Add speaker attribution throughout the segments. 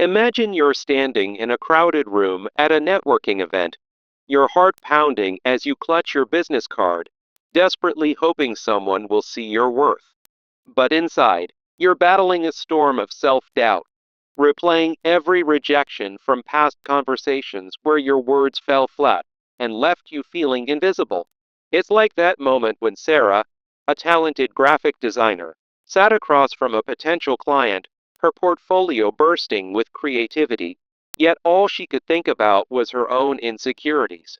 Speaker 1: Imagine you're standing in a crowded room at a networking event, your heart pounding as you clutch your business card, desperately hoping someone will see your worth. But inside, you're battling a storm of self-doubt, replaying every rejection from past conversations where your words fell flat and left you feeling invisible. It's like that moment when Sarah, a talented graphic designer, sat across from a potential client, her portfolio bursting with creativity, yet all she could think about was her own insecurities.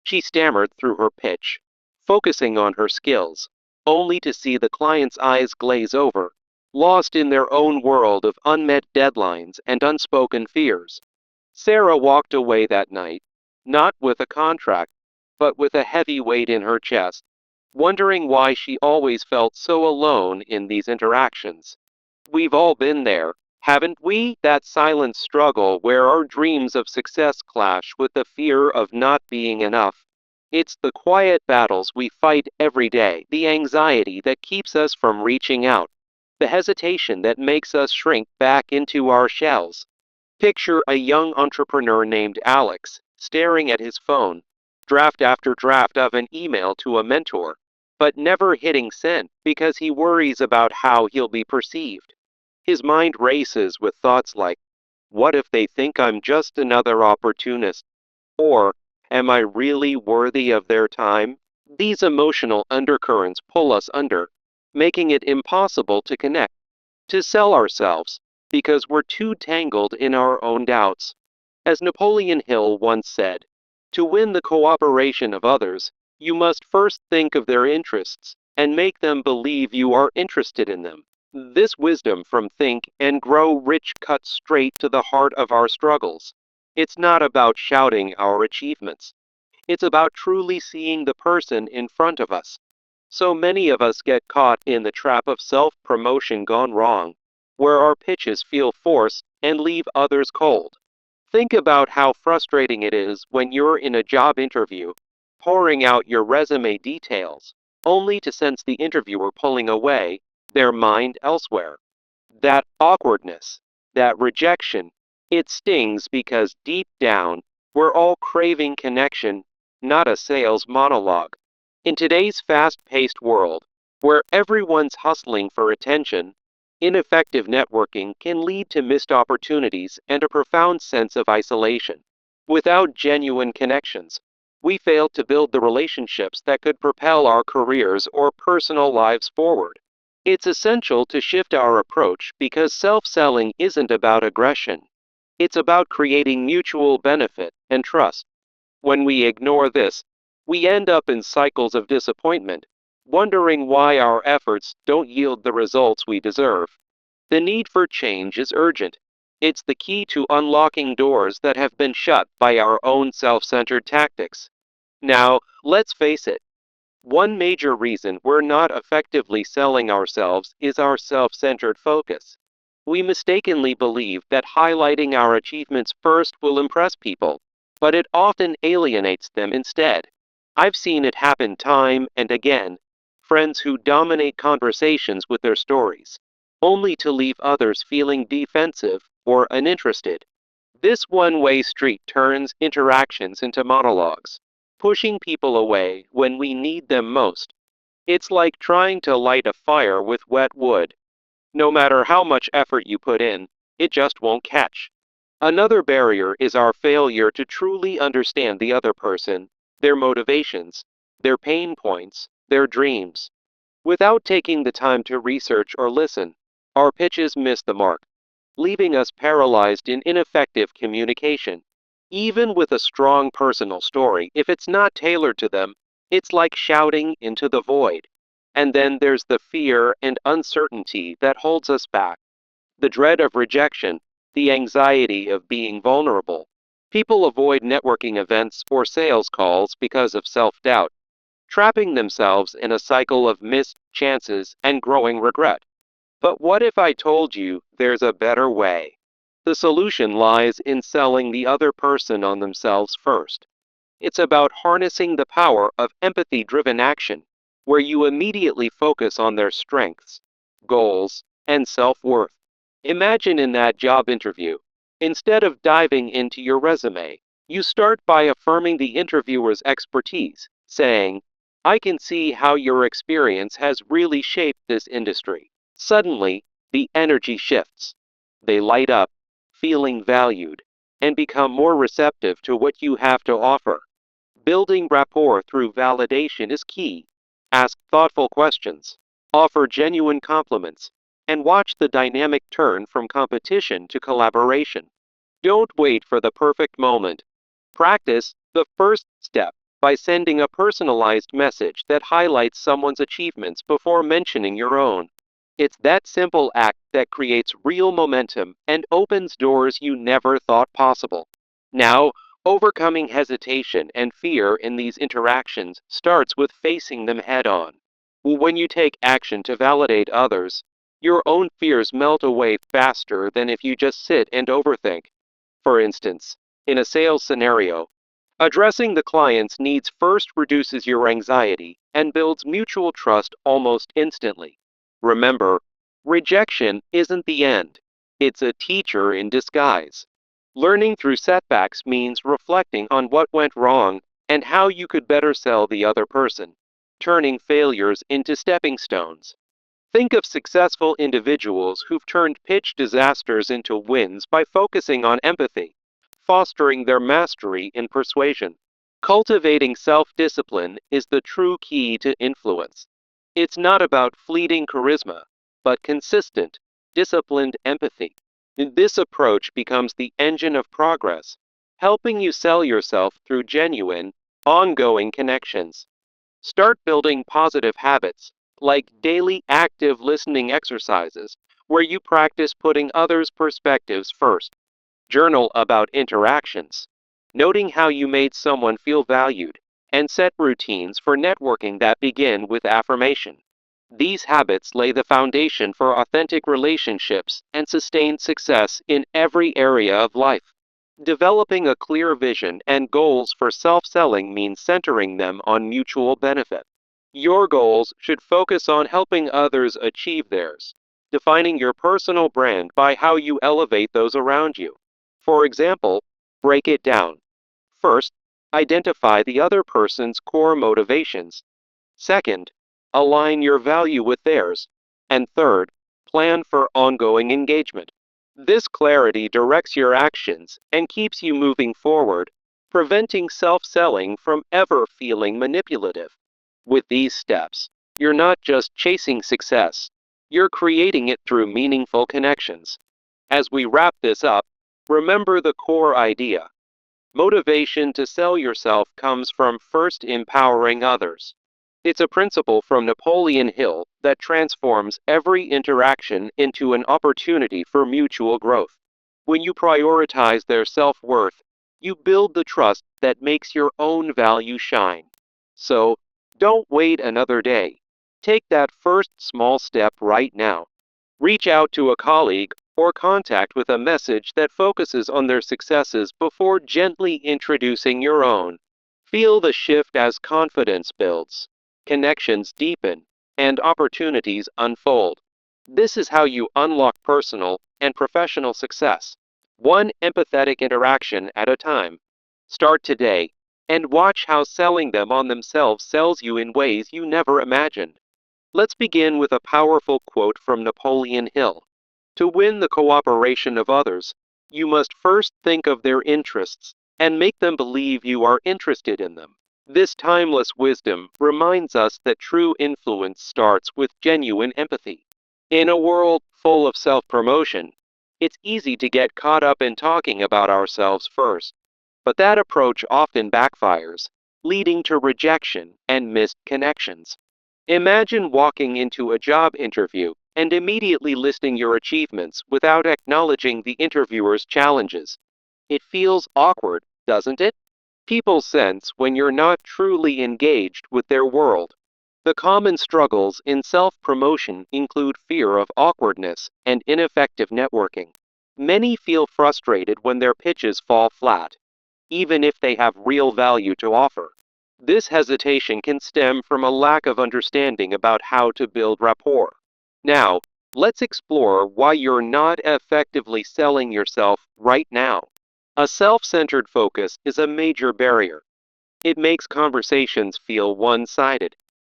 Speaker 1: She stammered through her pitch, focusing on her skills, only to see the client's eyes glaze over, lost in their own world of unmet deadlines and unspoken fears. Sarah walked away that night, not with a contract, but with a heavy weight in her chest, wondering why she always felt so alone in these interactions. We've all been there, haven't we? That silent struggle where our dreams of success clash with the fear of not being enough. It's the quiet battles we fight every day, the anxiety that keeps us from reaching out, the hesitation that makes us shrink back into our shells. Picture a young entrepreneur named Alex, staring at his phone, draft after draft of an email to a mentor, but never hitting send because he worries about how he'll be perceived. His mind races with thoughts like, what if they think I'm just another opportunist? Or, am I really worthy of their time? These emotional undercurrents pull us under, making it impossible to connect, to sell ourselves, because we're too tangled in our own doubts. As Napoleon Hill once said, to win the cooperation of others, you must first think of their interests and make them believe you are interested in them. This wisdom from Think and Grow Rich cuts straight to the heart of our struggles. It's not about shouting our achievements. It's about truly seeing the person in front of us. So many of us get caught in the trap of self-promotion gone wrong, where our pitches feel forced and leave others cold. Think about how frustrating it is when you're in a job interview, pouring out your resume details, only to sense the interviewer pulling away, their mind elsewhere. That awkwardness, that rejection, it stings because deep down, we're all craving connection, not a sales monologue. In today's fast-paced world, where everyone's hustling for attention, ineffective networking can lead to missed opportunities and a profound sense of isolation. Without genuine connections, we fail to build the relationships that could propel our careers or personal lives forward. It's essential to shift our approach because self-selling isn't about aggression. It's about creating mutual benefit and trust. When we ignore this, we end up in cycles of disappointment, wondering why our efforts don't yield the results we deserve. The need for change is urgent. It's the key to unlocking doors that have been shut by our own self-centered tactics. Now, let's face it. One major reason we're not effectively selling ourselves is our self-centered focus. We mistakenly believe that highlighting our achievements first will impress people, but it often alienates them instead. I've seen it happen time and again, friends who dominate conversations with their stories, only to leave others feeling defensive or uninterested. This one-way street turns interactions into monologues, pushing people away when we need them most. It's like trying to light a fire with wet wood. No matter how much effort you put in, it just won't catch. Another barrier is our failure to truly understand the other person, their motivations, their pain points, their dreams. Without taking the time to research or listen, our pitches miss the mark, leaving us paralyzed in ineffective communication. Even with a strong personal story, if it's not tailored to them, it's like shouting into the void. And then there's the fear and uncertainty that holds us back. The dread of rejection, the anxiety of being vulnerable. People avoid networking events or sales calls because of self-doubt, trapping themselves in a cycle of missed chances and growing regret. But what if I told you there's a better way? The solution lies in selling the other person on themselves first. It's about harnessing the power of empathy-driven action, where you immediately focus on their strengths, goals, and self-worth. Imagine in that job interview, Instead of diving into your resume, you start by affirming the interviewer's expertise, saying, I can see how your experience has really shaped this industry. Suddenly, the energy shifts. They light up, feeling valued, and become more receptive to what you have to offer. Building rapport through validation is key. Ask thoughtful questions, offer genuine compliments, and watch the dynamic turn from competition to collaboration. Don't wait for the perfect moment. Practice the first step by sending a personalized message that highlights someone's achievements before mentioning your own. It's that simple act that creates real momentum and opens doors you never thought possible. Now, overcoming hesitation and fear in these interactions starts with facing them head on. When you take action to validate others, your own fears melt away faster than if you just sit and overthink. For instance, in a sales scenario, addressing the client's needs first reduces your anxiety and builds mutual trust almost instantly. Remember, rejection isn't the end, it's a teacher in disguise. Learning through setbacks means reflecting on what went wrong and how you could better sell the other person, turning failures into stepping stones. Think of successful individuals who've turned pitch disasters into wins by focusing on empathy, fostering their mastery in persuasion. Cultivating self discipline is the true key to influence. It's not about fleeting charisma, but consistent, disciplined empathy. This approach becomes the engine of progress, helping you sell yourself through genuine, ongoing connections. Start building positive habits, like daily active listening exercises, where you practice putting others' perspectives first. Journal about interactions, noting how you made someone feel valued, and set routines for networking that begin with affirmation. These habits lay the foundation for authentic relationships and sustained success in every area of life. Developing a clear vision and goals for self-selling means centering them on mutual benefit. Your goals should focus on helping others achieve theirs, defining your personal brand by how you elevate those around you. For example, break it down. First, identify the other person's core motivations. Second, align your value with theirs. And third, plan for ongoing engagement. This clarity directs your actions and keeps you moving forward, preventing self-selling from ever feeling manipulative. With these steps, you're not just chasing success, you're creating it through meaningful connections. As we wrap this up, remember the core idea. Motivation to sell yourself comes from first empowering others. It's a principle from Napoleon Hill that transforms every interaction into an opportunity for mutual growth. When you prioritize their self-worth, you build the trust that makes your own value shine. So, don't wait another day. Take that first small step right now. Reach out to a colleague or contact with a message that focuses on their successes before gently introducing your own. Feel the shift as confidence builds, connections deepen, and opportunities unfold. This is how you unlock personal and professional success, one empathetic interaction at a time. Start today and watch how selling them on themselves sells you in ways you never imagined. Let's begin with a powerful quote from Napoleon Hill. To win the cooperation of others, you must first think of their interests and make them believe you are interested in them. This timeless wisdom reminds us that true influence starts with genuine empathy. In a world full of self-promotion, it's easy to get caught up in talking about ourselves first. But that approach often backfires, leading to rejection and missed connections. Imagine walking into a job interview and immediately listing your achievements without acknowledging the interviewer's challenges. It feels awkward, doesn't it? People sense when you're not truly engaged with their world. The common struggles in self-promotion include fear of awkwardness and ineffective networking. Many feel frustrated when their pitches fall flat, even if they have real value to offer. This hesitation can stem from a lack of understanding about how to build rapport. Now, Let's explore why you're not effectively selling yourself right now. A self-centered focus is a major barrier. It makes conversations feel one-sided.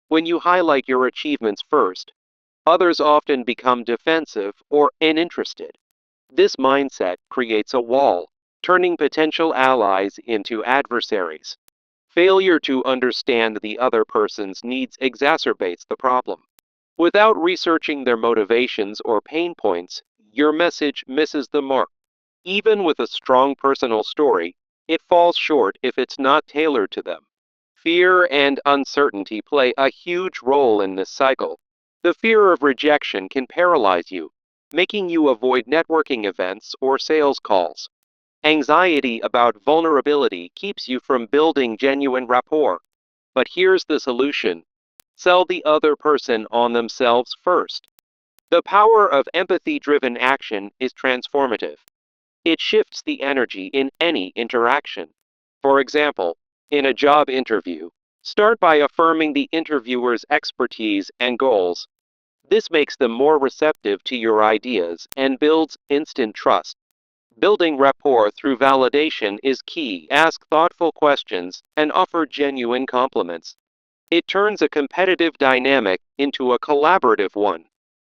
Speaker 1: When you highlight your achievements first, others often become defensive or uninterested. This mindset creates a wall, turning potential allies into adversaries. Failure to understand the other person's needs exacerbates the problem. Without researching their motivations or pain points, your message misses the mark. Even with a strong personal story, it falls short if it's not tailored to them. Fear and uncertainty play a huge role in this cycle. The fear of rejection can paralyze you, making you avoid networking events or sales calls. Anxiety about vulnerability keeps you from building genuine rapport. But here's the solution: sell the other person on themselves first. The power of empathy driven action is transformative. It shifts the energy in any interaction. For example, in a job interview, start by affirming the interviewer's expertise and goals. This makes them more receptive to your ideas and builds instant trust. Building rapport through validation is key. Ask thoughtful questions and offer genuine compliments. It turns a competitive dynamic into a collaborative one.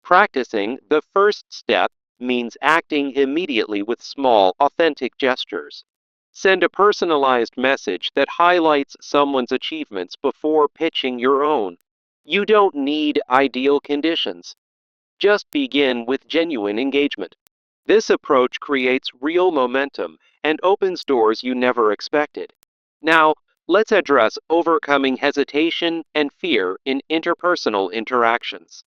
Speaker 1: Practicing the first step means acting immediately with small, authentic gestures. Send a personalized message that highlights someone's achievements before pitching your own. You don't need ideal conditions. Just begin with genuine engagement. This approach creates real momentum and opens doors you never expected. Now, let's address overcoming hesitation and fear in interpersonal interactions.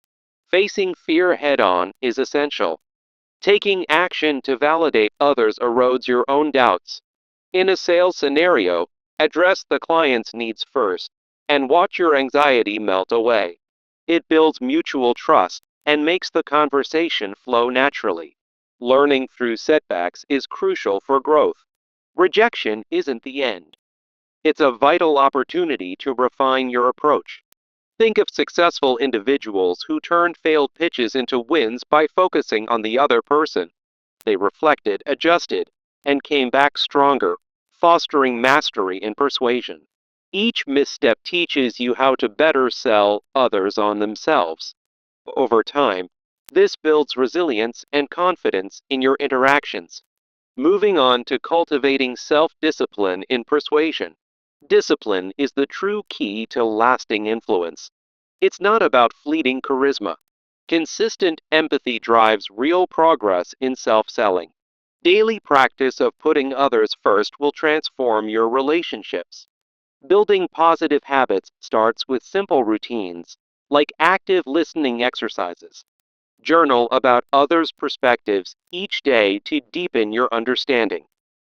Speaker 1: Facing fear head on is essential. Taking action to validate others erodes your own doubts. In a sales scenario, address the client's needs first and watch your anxiety melt away. It builds mutual trust and makes the conversation flow naturally. Learning through setbacks is crucial for growth. Rejection isn't the end. It's a vital opportunity to refine your approach. Think of successful individuals who turned failed pitches into wins by focusing on the other person. They reflected, adjusted, and came back stronger, fostering mastery in persuasion. Each misstep teaches you how to better sell others on themselves. Over time, this builds resilience and confidence in your interactions. Moving on to cultivating self-discipline in persuasion. Discipline is the true key to lasting influence. It's not about fleeting charisma. Consistent empathy drives real progress in self-selling. Daily practice of putting others first will transform your relationships. Building positive habits starts with simple routines, like active listening exercises. Journal about others' perspectives each day to deepen your understanding.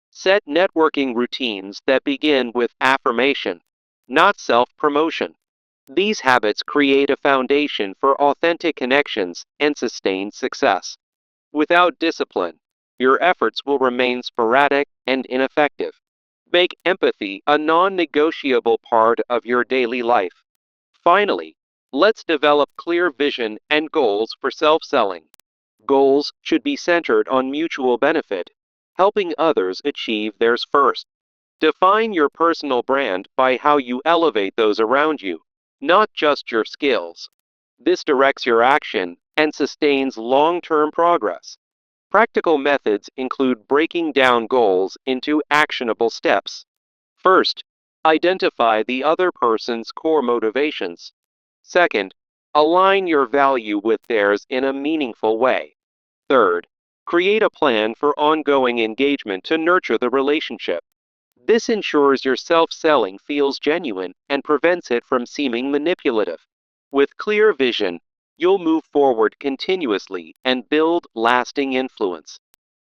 Speaker 1: Set networking routines that begin with affirmation, not self-promotion. These habits create a foundation for authentic connections and sustained success. Without discipline, your efforts will remain sporadic and ineffective. Make empathy a non-negotiable part of your daily life. Finally, let's develop clear vision and goals for self-selling. Goals should be centered on mutual benefit, helping others achieve theirs first. Define your personal brand by how you elevate those around you, not just your skills. This directs your action and sustains long-term progress. Practical methods include breaking down goals into actionable steps. First, identify the other person's core motivations. Second, align your value with theirs in a meaningful way. Third, create a plan for ongoing engagement to nurture the relationship. This ensures your self-selling feels genuine and prevents it from seeming manipulative. With clear vision, you'll move forward continuously and build lasting influence.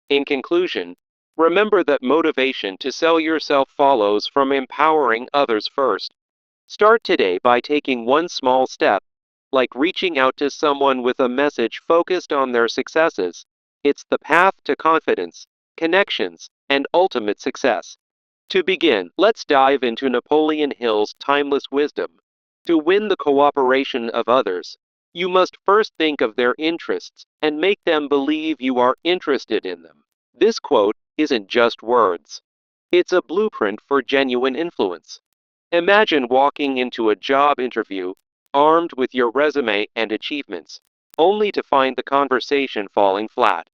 Speaker 1: In conclusion, remember that motivation to sell yourself follows from empowering others first. Start today by taking one small step, like reaching out to someone with a message focused on their successes. It's the path to confidence, connections, and ultimate success. To begin, let's dive into Napoleon Hill's timeless wisdom. To win the cooperation of others, You must first think of their interests and make them believe you are interested in them. This quote isn't just words. It's a blueprint for genuine influence. Imagine walking into a job interview armed with your resume and achievements, only to find the conversation falling flat.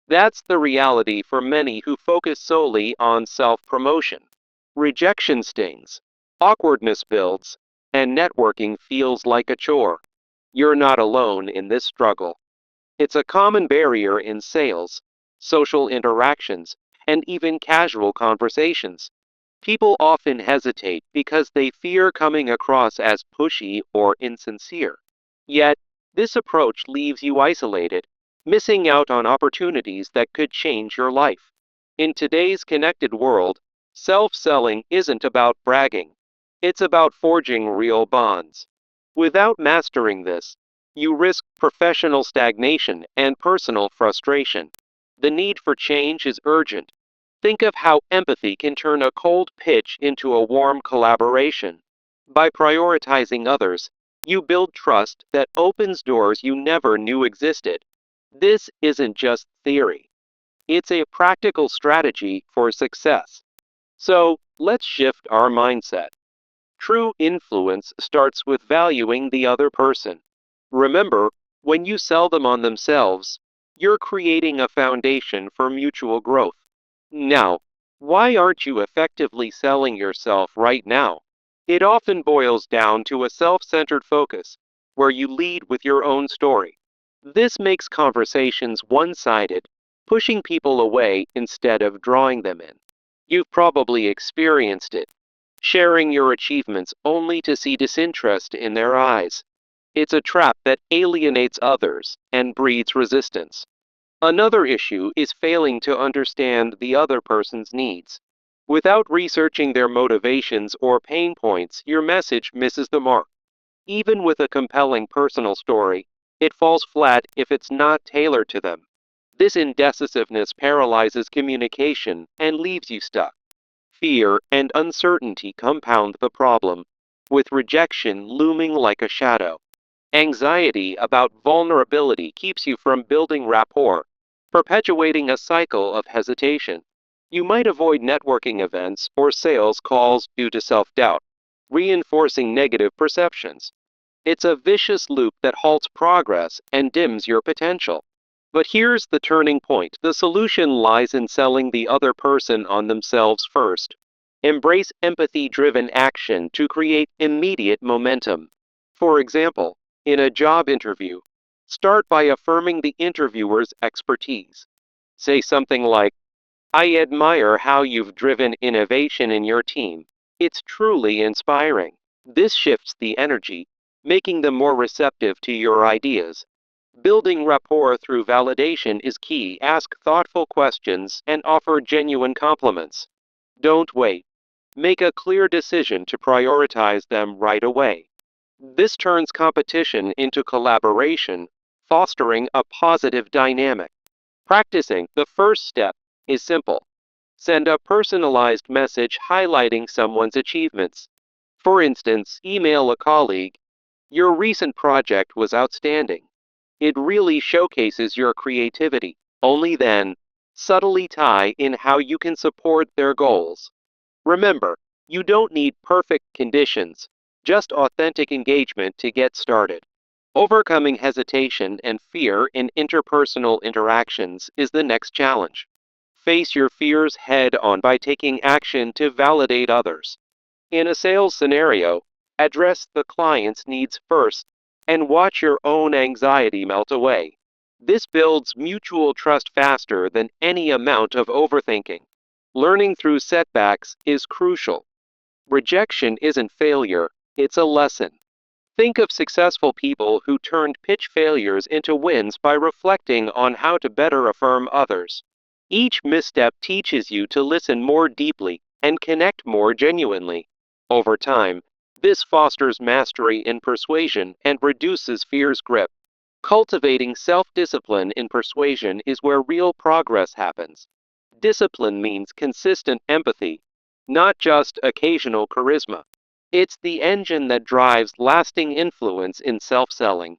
Speaker 1: That's the reality for many who focus solely on self promotion. Rejection stings, awkwardness builds, and networking feels like a chore. You're not alone in this struggle. It's a common barrier in sales, social interactions, and even casual conversations. People often hesitate because they fear coming across as pushy or insincere. Yet, this approach leaves you isolated, missing out on opportunities that could change your life. In today's connected world, self selling isn't about bragging, it's about forging real bonds. Without mastering this, you risk professional stagnation and personal frustration. The need for change is urgent. Think of how empathy can turn a cold pitch into a warm collaboration. By prioritizing others, you build trust that opens doors you never knew existed. This isn't just theory, it's a practical strategy for success. So, let's shift our mindset. True influence starts with valuing the other person. Remember, when you sell them on themselves, you're creating a foundation for mutual growth. Now, why aren't you effectively selling yourself right now? It often boils down to a self centered focus, where you lead with your own story. This makes conversations one sided, pushing people away instead of drawing them in. You've probably experienced it, sharing your achievements only to see disinterest in their eyes. It's a trap that alienates others and breeds resistance. Another issue is failing to understand the other person's needs. Without researching their motivations or pain points, your message misses the mark. Even with a compelling personal story, it falls flat if it's not tailored to them. This indecisiveness paralyzes communication and leaves you stuck. Fear and uncertainty compound the problem, with rejection looming like a shadow. Anxiety about vulnerability keeps you from building rapport, perpetuating a cycle of hesitation. You might avoid networking events or sales calls due to self doubt, reinforcing negative perceptions. It's a vicious loop that halts progress and dims your potential. But here's the turning point: the solution lies in selling the other person on themselves first. Embrace empathy driven action to create immediate momentum. For example, in a job interview, start by affirming the interviewer's expertise. Say something like, I admire how you've driven innovation in your team. It's truly inspiring. This shifts the energy, making them more receptive to your ideas. Building rapport through validation is key. Ask thoughtful questions and offer genuine compliments. Don't wait. Make a clear decision to prioritize them right away. This turns competition into collaboration, fostering a positive dynamic. Practicing the first step is simple. Send a personalized message highlighting someone's achievements. For instance, email a colleague, your recent project was outstanding. It really showcases your creativity. Only then, subtly tie in how you can support their goals. Remember, you don't need perfect conditions, just authentic engagement to get started. Overcoming hesitation and fear in interpersonal interactions is the next challenge. Face your fears head on by taking action to validate others. In a sales scenario, address the client's needs first and watch your own anxiety melt away. This builds mutual trust faster than any amount of overthinking. Learning through setbacks is crucial. Rejection isn't failure, it's a lesson. Think of successful people who turned pitch failures into wins by reflecting on how to better affirm others. Each misstep teaches you to listen more deeply and connect more genuinely. Over time, this fosters mastery in persuasion and reduces fear's grip. Cultivating self discipline in persuasion is where real progress happens. Discipline means consistent empathy, not just occasional charisma. It's the engine that drives lasting influence in self selling.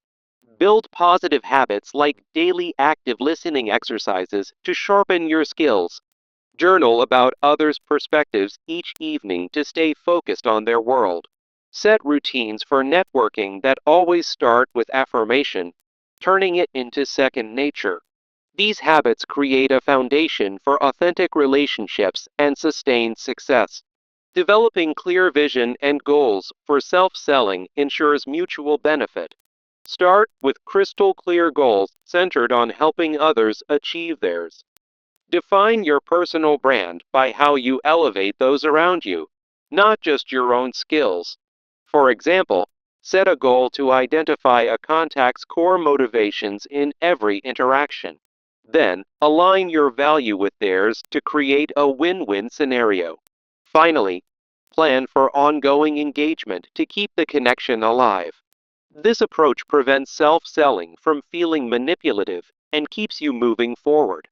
Speaker 1: Build positive habits like daily active listening exercises to sharpen your skills. Journal about others' perspectives each evening to stay focused on their world. Set routines for networking that always start with affirmation, turning it into second nature. These habits create a foundation for authentic relationships and sustained success. Developing clear vision and goals for self-selling ensures mutual benefit. Start with crystal clear goals centered on helping others achieve theirs. Define your personal brand by how you elevate those around you, not just your own skills. For example, set a goal to identify a contact's core motivations in every interaction. Then, align your value with theirs to create a win-win scenario. Finally, plan for ongoing engagement to keep the connection alive. This approach prevents self-selling from feeling manipulative and keeps you moving forward.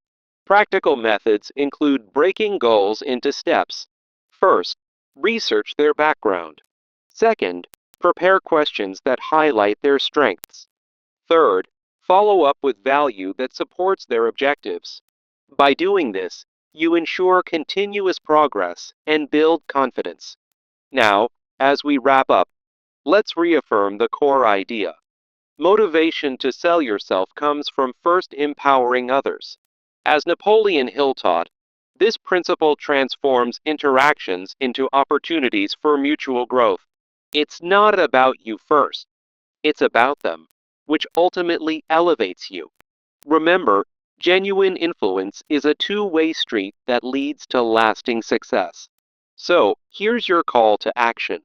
Speaker 1: Practical methods include breaking goals into steps. First, research their background. Second, prepare questions that highlight their strengths. Third, follow up with value that supports their objectives. By doing this, you ensure continuous progress and build confidence. Now, as we wrap up, let's reaffirm the core idea. Motivation to sell yourself comes from first empowering others. As Napoleon Hill taught, this principle transforms interactions into opportunities for mutual growth. It's not about you first, it's about them, which ultimately elevates you. Remember, genuine influence is a two-way street that leads to lasting success. So, here's your call to action.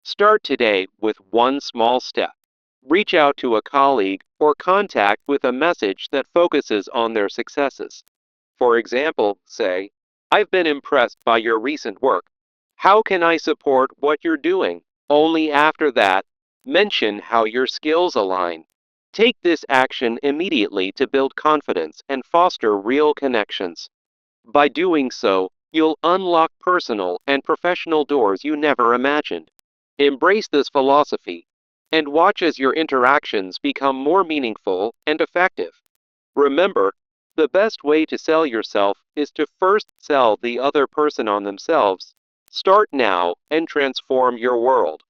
Speaker 1: Start today with one small step. Reach out to a colleague or contact with a message that focuses on their successes. For example, say, I've been impressed by your recent work. How can I support what you're doing? Only after that, mention how your skills align. Take this action immediately to build confidence and foster real connections. By doing so, you'll unlock personal and professional doors you never imagined. Embrace this philosophy and watch as your interactions become more meaningful and effective. Remember, the best way to sell yourself is to first sell the other person on themselves. Start now and transform your world.